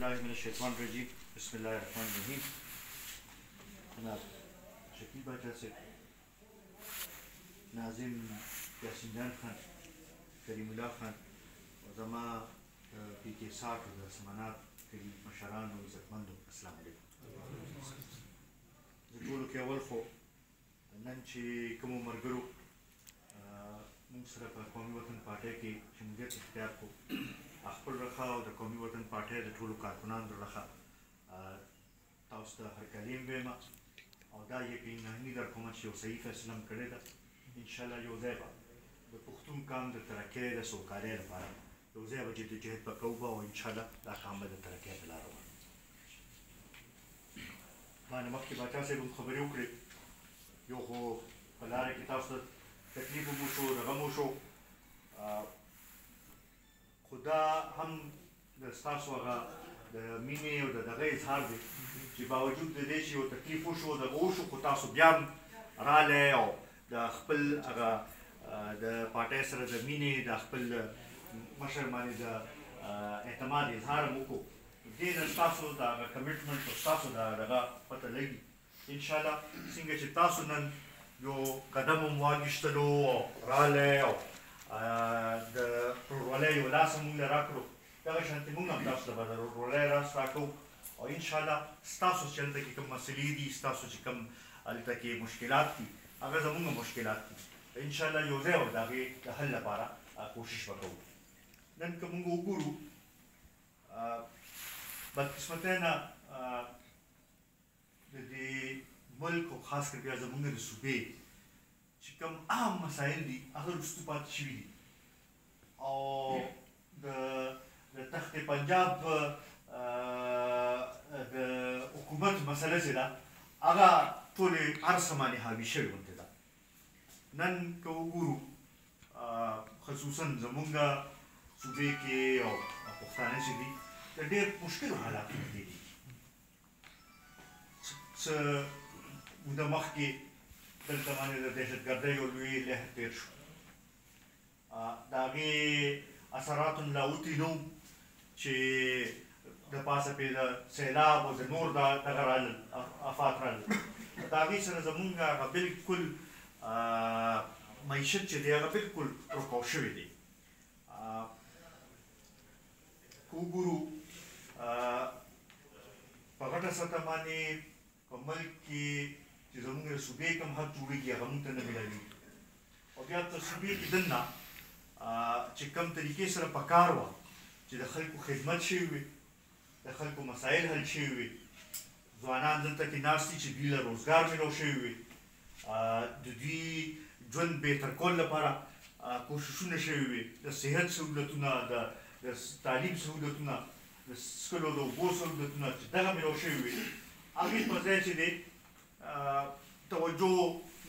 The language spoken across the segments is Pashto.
بالله من الشیطان الرجیم بسم الله الرحمن الرحیم. جناب شکیل باچا سے ناظم یاسین جان خان کریم الله خان و زما پی کے ساٹھ و سمانات کریم مشران و عزتمندو السلام علیکم. زه ټولو کې اول خو نن چې کومو ملګرو موږ سره په قومي وطن پارټۍ کې شمولیت اختیار کړو، خپل رخه او د قومي وطن پارټۍ د ټولو کارکنانو د رخه تاسو ته هرکلی هم وایم او دا یقیني در کوم چې یو صحیح فیصله هم کړې ده. انشاءالله یو ځای به د پښتون قام د ترقۍ د سوکالۍ لپاره یو ځای به جدوجهد به کوو او انشاءالله دا قام به د ترقۍ په لاره وړو. باندې مخکې باچا صاحب هم خبرې وکړې، یو خو په لاره کې تاسو ته تکلیف هم وشو، دغه هم وشو، خو دا هم د ستاسو هغه د مینې او د دغه اظهار دی چې باوجود د دې چې یو تکلیف وشو، دغه وشو، خو تاسو بیا هم راغلی او د خپل هغه د پارټۍ سره د مینې د خپل مشر باندې د اعتماد اظهار هم وکړو. دې نه ستاسو د هغه کمیټمنټ او ستاسو د هغه پته لګي انشاءالله څنګه چې تاسو نن یو قدم هم واخیستلو او راغلی او د ورورولۍ یو لاس هم موږ له راکړو، دغه شانتې موږ هم تاسو ته به د ورورولۍ لاس راکوو او انشاءالله ستاسو چې هلته کې کوم مسلې دي، ستاسو چې کوم هلته کې مشکلات دي، هغه زموږ هم مشکلات دي، انشاءالله یو ځای به د هغې د حل لپاره کوشش به کوو. نن که موږ وګورو بدقسمتۍ نه د دې ملک او خاص کر بیا زموږ د صوبې چې کوم عام مسایل دي هغه وروستو پاتې شوي دي او د تخت پنجاب د حکومت مسله چې ده هغه ټولې هر څه باندې حاوي شوې غوندې ده. نن که وګورو خصوصا زموږ صوبې کې او پښتانه چې دي د ډېر مشکلو حالاتو کې دي. څه موده مخکې دلته باندې د دهشتګردۍ یو لوی لهر تېر شو، د هغې اثرات هم لا وتلي چې د پاسه پرې د سیلاب او د نور دغه رالل افات رالل، د هغې سره زمونږ هغه بلکل معیشت چې دی هغه بلکل رکاو شوی دی. که وګورو په غټه سطح باندې په ملک کې چې زموږ د صوبې کوم حق جوړېږي هغه موږ ته نه میلاوېږي او بیا په صوبې کې دننه چې کوم طریقې سره پکار وه چې د خلکو خدمت شوي وي، د خلکو مسایل حل شوي وي، ځوانان دلته کې ناست دي چې دوی له روزګار میلاو شوي وي، د دوی ژوند بهتر کولو لپاره کوششونه شوي وي، د صحت سهولتونه، د تعلیم سهولتونه، د څښلو د اوبو سهولتونه چې دغه میلاو شوي وي، هغې پر ځای چې دی توجه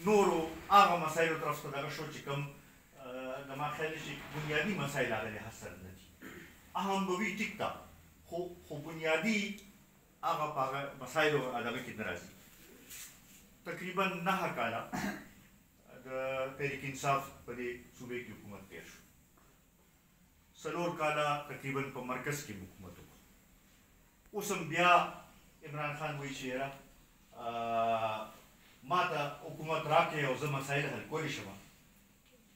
نورو هغه مسایلو طرف ته دغه شو چې کوم زما خیال دی چې بنیادي مسایل هغه حاصل نه دي. اهم به وي ټیک ده، خو بنیادي هغه په هغه مسایلو دغه کې نه راځي. تقریبا 9 کاله د تحریک انصاف په دې صوبې کې حکومت تېر شو، 4 کاله تقریبا په مرکز کې حکومت وکړو. اوس هم بیا عمران خان وایي چې یاره ما ته حکومت راکړې او زه مسایل حل کولی شم.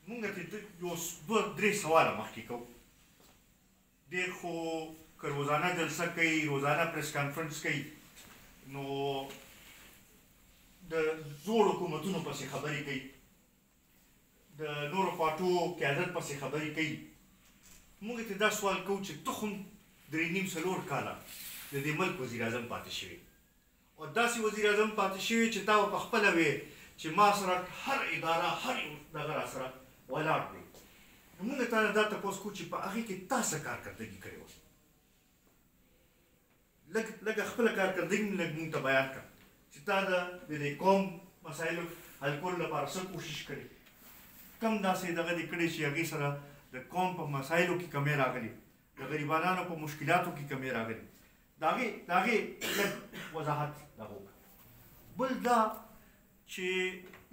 مونږ ته یو 2-3 سواله مخکې کوو. ډېر خو که روزانه جلسه کوي، روزانه پریس کانفرنس کوي، نو د زوړ حکومتونو پسې خبرې کوي، د نورو پارټو قیادت پسې خبرې کوي. مونږ ته دا سوال کوو چې ته خو 3.5-4 کاله د دې ملک وزیر اعظم پاتې شوي او داسې وزیر اعظم پاتې شوي چې تا به پخپله وې چې ما سره هر اداره هر دغه را سره ولاړ دی. مونږ تا نه دا تپوس کوو چې په هغې کې تا څه کارکردګي کړې وه، لږه خپله کارکردګي لږ مونږ ته بیان کړه چې تا د دې قوم مسایلو حل کولو لپاره څه کوشش کړې، کم داسې دغه دې کړې چې هغې سره د قوم په مسایلو کې کمی راغلي، د غریبانانو په مشکلاتو کې کمی راغلي، د هغې لږ وضاحت دغه وکړه. بل دا چې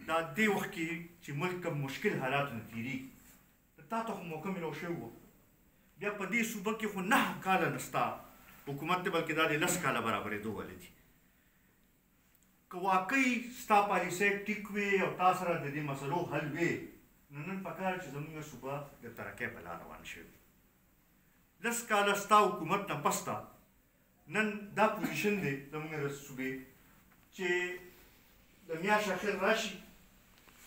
دا دې وخت کې چې ملک کوم مشکل حالاتو نه تېرېږي، تا ته خو موقع میلاو شوی وه، بیا په دې صوبه کې خو 9 کاله نه ستا حکومت ته بلکې دا د 10 کاله برابرېدو ولې دي. که واقعي ستا پالیسۍ ټیک وي او تا سره د دې مسلو حل وي نو نن پکار چې زموږ صوبه د ترقۍ په لار روان شوي. 10 کاله ستا حکومت نه پسته نن دا پوزیشن دی زموږ د صوبې چې د میاشت اخر راشي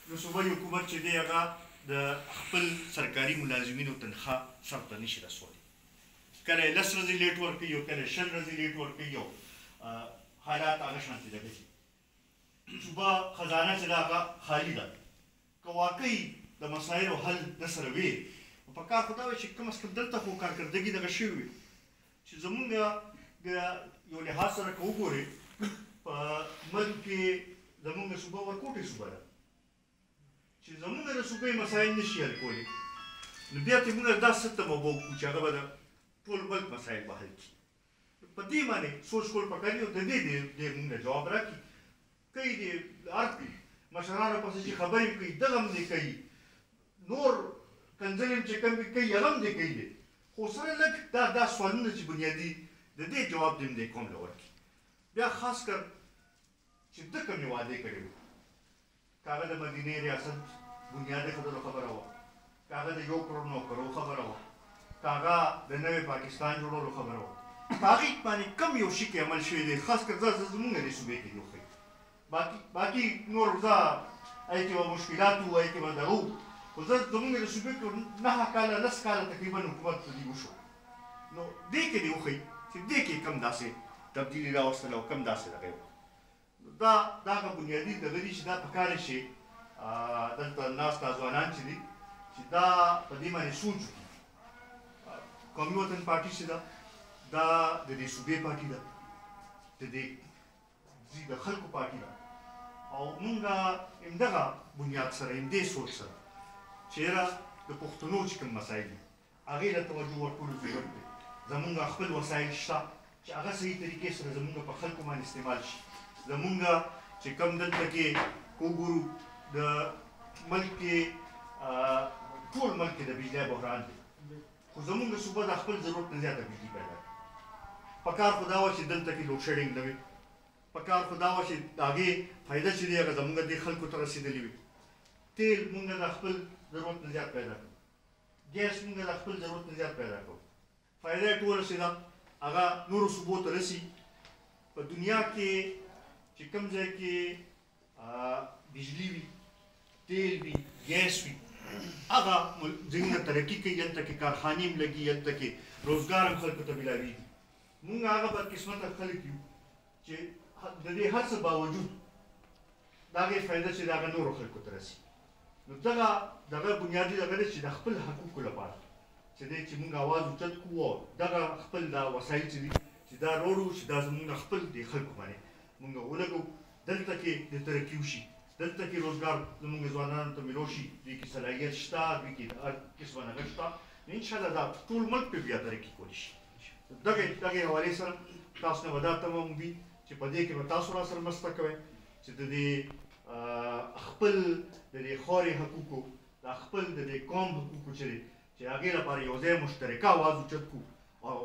نو صوبایي حکومت چې دی هغه د خپل سرکاري ملازمینو تنخواه سر ته نشي رسولی. کله یې 10 ورځې لیټ ورکوي او کله یې 20 ورځې لیټ ورکوي او حالات هغه شانتې لګوي. صوبه خزانه چې ده هغه خالي ده. که واقعي د مسایلو حل نه سره وي نو پکار خو دا وي چې کم از کم دلته خو کارکردګي دغه شوي وي چې زمونږ د یو لحاظ سره که وګورې په ملک کې زمونږ صوبه ورکوټې صوبه ده چې زمونږ د صوبې مسایل نشي حل کولی نو بیا ته موږ دا څه ته به وکړو چې هغه به د ټول ملک مسایل به حل کړي. په دې باندې سوچ کول پکار دي او د دې موږ ته جواب راکړي. کوي دې هر مشرانو پسې چې خبرې کوي دغه هم دې کوي نور کنځلې چې کوم کوي هغه هم دې کوي خو سره لږ دا سوالونه چې بنیادي د دې جواب دې دې کوم له ورکړي. بیا خاص کر چې ده کومې وعدې کړې وې که هغه د مدینې ریاست بنیادي خبرو خبره وه که هغه د 1 کروڑ نوکرو خبره وه که هغه د نوې پاکستان جوړولو خبره وه په هغې باندې کم یو شي کې عمل شوی دی خاص کر زمونږ دې صوبې کې دی وښیي. باقي نور زه هغې کې به مشکلات وو هغې کې به دغه وو خو زه زمونږ د صوبې کې 9 کاله 10 کاله تقریبا حکومت په دې وشو نو دې کې دې وښیي چې دې کې کم داسې تبدیلي راوستله او کم داسې دغه وو. دا هغه بنیادي دغه دي چې دا پکار شي دلته ناسته ځوانان چې دي چې دا په دې باندې سوچ وکړي. قومي وطن پارټي چې ده دا د دې صوبې پارټي ده د دې د خلکو پارټي ده او موږ همدغه بنیاد سره همدې سوچ سره چې یاره د پښتنو چې کوم مسایل دي هغې له توجه ورکولو ضرورت دی. زمونږ خپل وسایل شته چې هغه صحیح طریقې سره زمونږ په خلکو باندې استعمال شي. زمونږ چې کوم دلته کې وګورو د ملک کې ټول ملک کې د بجلی بحران دی خو زمونږ صوبه د خپل ضرورت نه زیاته بجلی پیدا کړي. پکار خو دا وه چې دلته کې لوډ شیډینګ نه وي. پکار خو دا وه چې د هغې فایده چې دی هغه زمونږ دې خلکو ته رسېدلې وي. تیل مونږ د خپل ضرورت نه زیات پیدا کړو. ګیس مونږ د خپل ضرورت نه زیات پیدا کړو. فایده یې ټول رسېده هغه نورو صوبو ته رسي. په دنیا کې چې کوم ځای کې بجلی وي تیل وي ګیس وي هغه ځایونه ترقي کوي هلته کې کارخانې هم لګي هلته کې روزګار هم خلکو ته میلاویږي. مونږ هغه بدقسمته خلک یو چې د دې هر څه باوجود د هغې فایده چې د هغه نورو خلکو ته رسي. نو دغه بنیادي دغه دی چې د خپل حقوقو لپاره چې دی چې مونږ اواز اوچت کړو او دغه خپل دا وسایل چې دي چې دا روړو چې دا زمونږ خپل د خلکو باندې مونږ ولګو دلته کې د ترقي وشي دلته کې روزګار زمونږ ځوانانو ته میلو شي دوی کې صلاحیت شته دوی کې هر قسمه نغښ شته نو انشاءالله دا ټول ملک پرې بیا ترقي کولی شي. دغې حوالې سره تاسو نه به دا تمه وي چې په دې کې به تاسو را سره مرسته کوئ چې د دې خپل د دې خاورې حقوقو د خپل د دې قوم حقوقو چې دی چې هغې لپاره یو ځای مشترکه اواز اوچت کړو او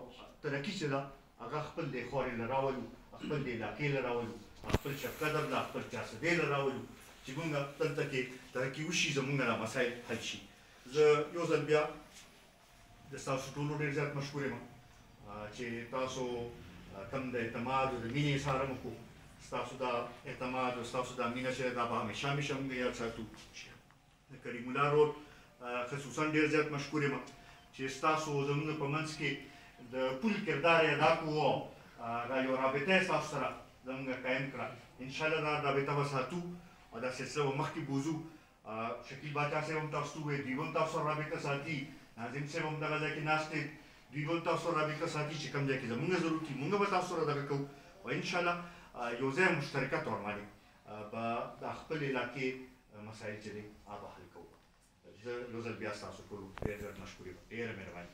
ترقي چې ده هغه خپل دې خاورې له راولو خپل دې علاقې له راولو خپل شبقدر له خپل چارسدې له راولو چې مونږ دلته کې ترقي وشي زمونږ دا مسایل حل شي. زه یو ځل بیا د ستاسو ټولو ډېر زیات مشکور یم چې تاسو کوم د اعتماد او د مینې اظهار هم وکړو. ستاسو دا اعتماد او ستاسو دا مینه چې دا به همیشه همیشه مونږ یاد ساتو. د کریم الله رود خصوصا ډېر زیات مشکور یم چې ستاسو زمونږ په منځ کې د پول کردار یې ادا کړو او دا یو رابطه یې ستاسو سره زمونږ قایم کړه. انشاءالله دا رابطه به ساتو او دا سلسله به مخکې بوځو. شکیل باچا صاحب هم تاسو ته وویل دوی هم تاسو سره رابطه ساتي. ناظم صاحب هم دغه ځای کې ناست دی دوی هم تاسو سره رابطه ساتي چې کوم ځای کې زمونږ ضرورت وي مونږ به تاسو سره دغه کوو او انشاءالله یو ځای مشترکه طور باندې به د خپل علاقې مسایل چې دی هغه به حل کوو. زه یو ځل بیا ستاسو ټولو ډېر زیات مشکور یم. ډېره مهرباني.